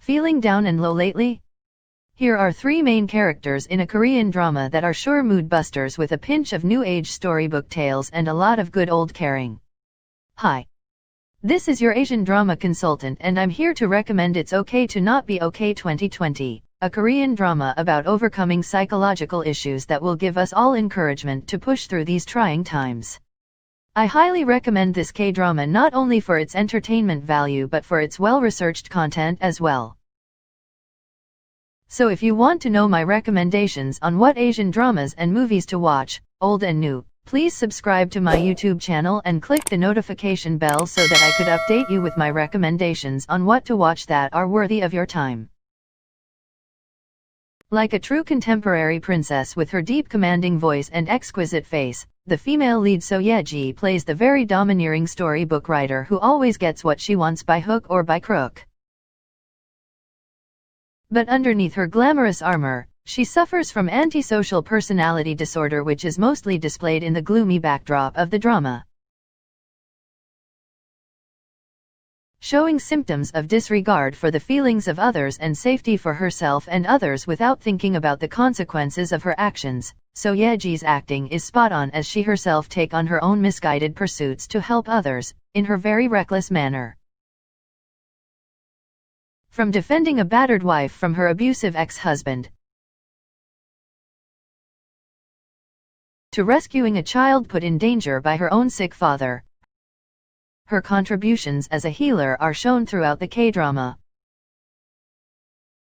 Feeling down and low lately? Here are 3 main characters in a Korean drama that are sure mood busters with a pinch of new age storybook tales and a lot of good old caring. Hi. This is your Asian drama consultant and I'm here to recommend It's Okay to Not Be Okay 2020, a Korean drama about overcoming psychological issues that will give us all encouragement to push through these trying times. I highly recommend this K-drama not only for its entertainment value but for its well-researched content as well. So if you want to know my recommendations on what Asian dramas and movies to watch, old and new, please subscribe to my YouTube channel and click the notification bell so that I could update you with my recommendations on what to watch that are worthy of your time. Like a true contemporary princess with her deep commanding voice and exquisite face, the female lead So Ye-ji plays the very domineering storybook writer who always gets what she wants by hook or by crook. But underneath her glamorous armor, she suffers from antisocial personality disorder, which is mostly displayed in the gloomy backdrop of the drama. Showing symptoms of disregard for the feelings of others and safety for herself and others without thinking about the consequences of her actions, So Ye-ji's acting is spot on as she herself takes on her own misguided pursuits to help others, in her very reckless manner. From defending a battered wife from her abusive ex-husband, to rescuing a child put in danger by her own sick father, her contributions as a healer are shown throughout the K-drama.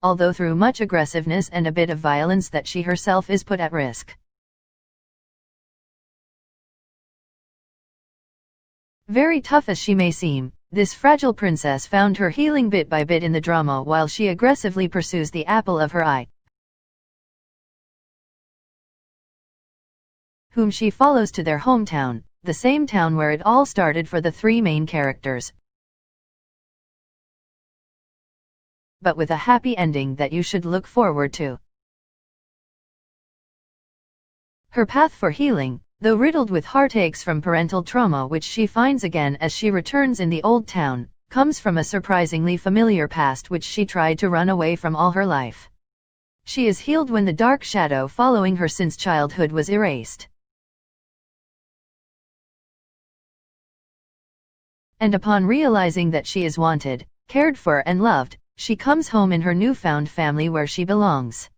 Although through much aggressiveness and a bit of violence that she herself is put at risk. Very tough as she may seem, this fragile princess found her healing bit by bit in the drama while she aggressively pursues the apple of her eye, whom she follows to their hometown, the same town where it all started for the 3 main characters. But with a happy ending that you should look forward to. Her path for healing, though riddled with heartaches from parental trauma which she finds again as she returns in the old town, comes from a surprisingly familiar past which she tried to run away from all her life. She is healed when the dark shadow following her since childhood was erased. And upon realizing that she is wanted, cared for and loved, she comes home in her newfound family where she belongs.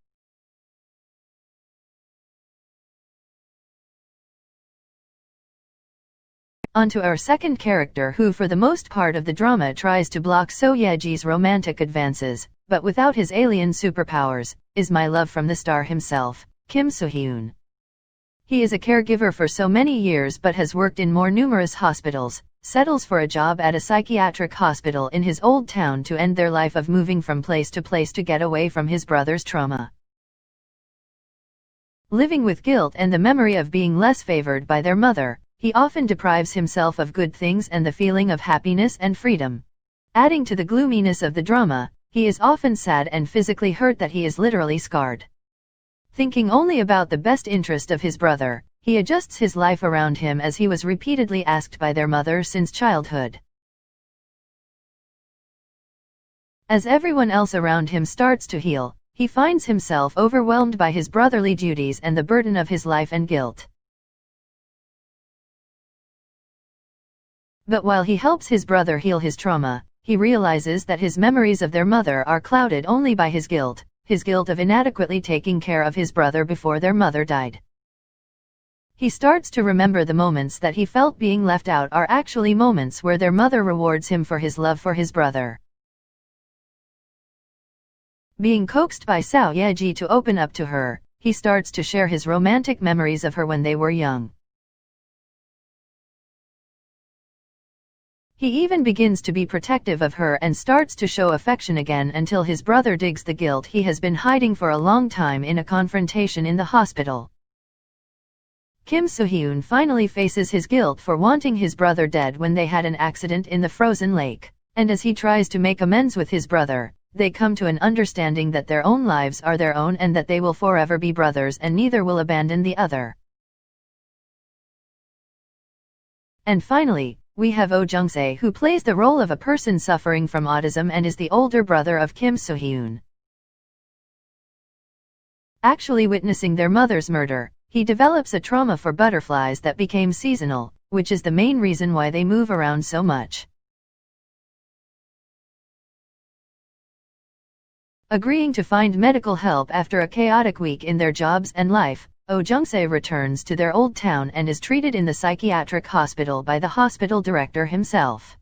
On to our second character who for the most part of the drama tries to block So Ye-ji's romantic advances, but without his alien superpowers, is my love from the star himself, Kim Soo-hyun. He is a caregiver for so many years but has worked in more numerous hospitals, settles for a job at a psychiatric hospital in his old town to end their life of moving from place to place to get away from his brother's trauma. Living with guilt and the memory of being less favored by their mother, he often deprives himself of good things and the feeling of happiness and freedom. Adding to the gloominess of the drama, he is often sad and physically hurt that he is literally scarred. Thinking only about the best interest of his brother, he adjusts his life around him as he was repeatedly asked by their mother since childhood. As everyone else around him starts to heal, he finds himself overwhelmed by his brotherly duties and the burden of his life and guilt. But while he helps his brother heal his trauma, he realizes that his memories of their mother are clouded only by his guilt of inadequately taking care of his brother before their mother died. He starts to remember the moments that he felt being left out are actually moments where their mother rewards him for his love for his brother. Being coaxed by So Ye-ji to open up to her, he starts to share his romantic memories of her when they were young. He even begins to be protective of her and starts to show affection again until his brother digs the guilt he has been hiding for a long time in a confrontation in the hospital. Kim Soo-hyun finally faces his guilt for wanting his brother dead when they had an accident in the frozen lake, and as he tries to make amends with his brother, they come to an understanding that their own lives are their own and that they will forever be brothers and neither will abandon the other. And finally, we have Oh Jung-se, who plays the role of a person suffering from autism and is the older brother of Kim So-hyun. Actually witnessing their mother's murder, he develops a trauma for butterflies that became seasonal, which is the main reason why they move around so much. Agreeing to find medical help after a chaotic week in their jobs and life, Oh Jung-se returns to their old town and is treated in the psychiatric hospital by the hospital director himself.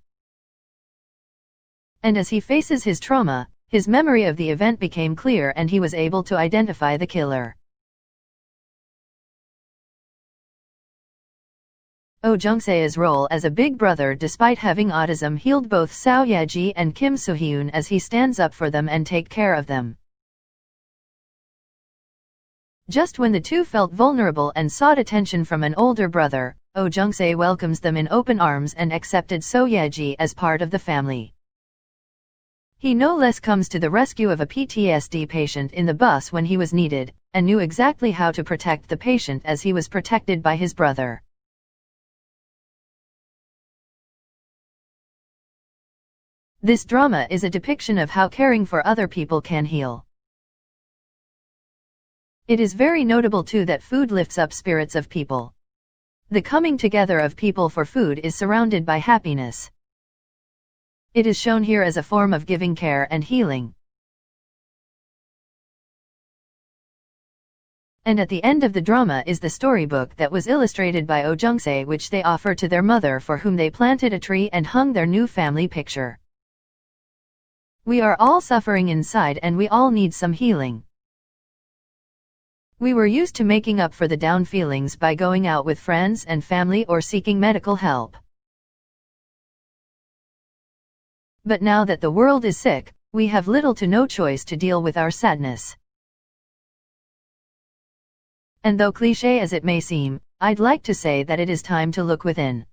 And as he faces his trauma, his memory of the event became clear and he was able to identify the killer. Oh Jung-se's role as a big brother despite having autism healed both Seo Ye-ji and Kim So-hyun as he stands up for them and take care of them. Just when the two felt vulnerable and sought attention from an older brother, Oh Jung-se welcomes them in open arms and accepted Seo Ye-ji as part of the family. He no less comes to the rescue of a PTSD patient in the bus when he was needed, and knew exactly how to protect the patient as he was protected by his brother. This drama is a depiction of how caring for other people can heal. It is very notable too that food lifts up spirits of people. The coming together of people for food is surrounded by happiness. It is shown here as a form of giving care and healing. And at the end of the drama is the storybook that was illustrated by Oh Jung-se, which they offer to their mother for whom they planted a tree and hung their new family picture. We are all suffering inside and we all need some healing. We were used to making up for the down feelings by going out with friends and family or seeking medical help. But now that the world is sick, we have little to no choice to deal with our sadness. And though cliché as it may seem, I'd like to say that it is time to look within.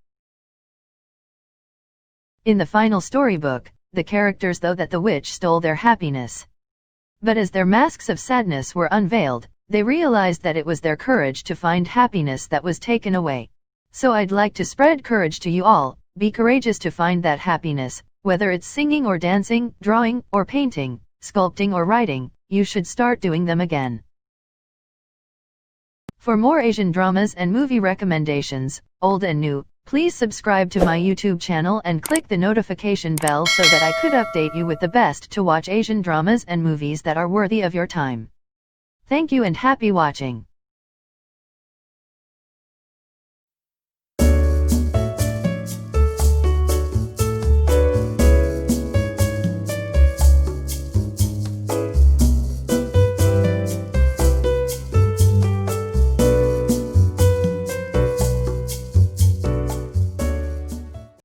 In the final storybook, the characters thought that the witch stole their happiness. But as their masks of sadness were unveiled, they realized that it was their courage to find happiness that was taken away. So I'd like to spread courage to you all. Be courageous to find that happiness, whether it's singing or dancing, drawing or painting, sculpting or writing, you should start doing them again. For more Asian dramas and movie recommendations, old and new, please subscribe to my YouTube channel and click the notification bell so that I could update you with the best to watch Asian dramas and movies that are worthy of your time. Thank you and happy watching.